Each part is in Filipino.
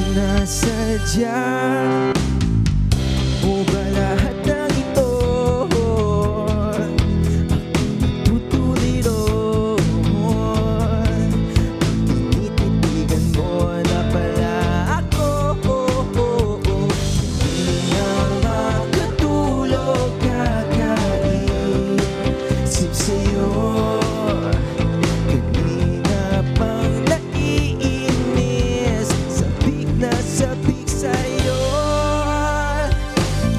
sinasadya mo ba lahat ng ito? Tutuloy ron. Tinititigan mo na pala ako. Hindi na makatulog, kakaisip sa'yo. Kanina pang naiinis, sabik na sabik sa'yo.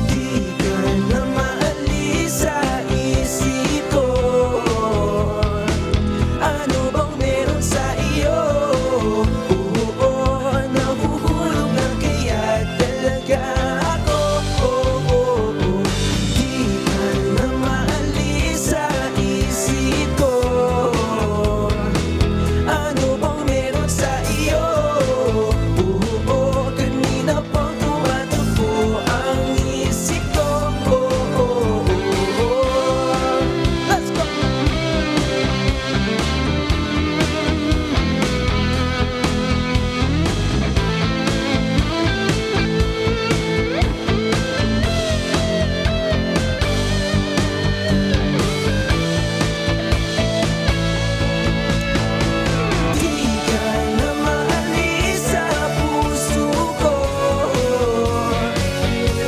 Di ka na maalis sa isip ko. Ano bang meron sa iyo? Oo, nahuhulog na kaya talaga ako. Di ka na maalis sa isip ko. Ano bang meron sa iyo? Oo, kanina pang tumatakbo ang isip ko. Let's go! Di ka na maalis sa puso ko.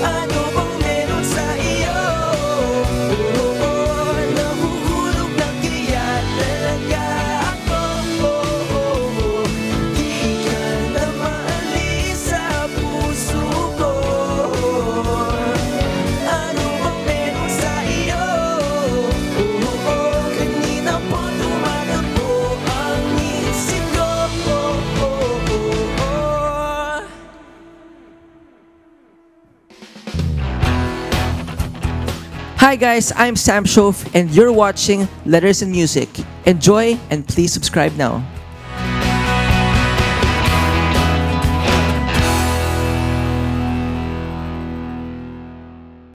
Ano bang meron sa iyo? Oo, nahuhulog na kaya talaga ako. Di ka na maalis sa puso ko. Ano bang meron sa iyo? Oo, kanina po tumatakbo ang isip ko. Hi guys, I'm Sam Shof and you're watching Letters and Music. Enjoy and please subscribe now.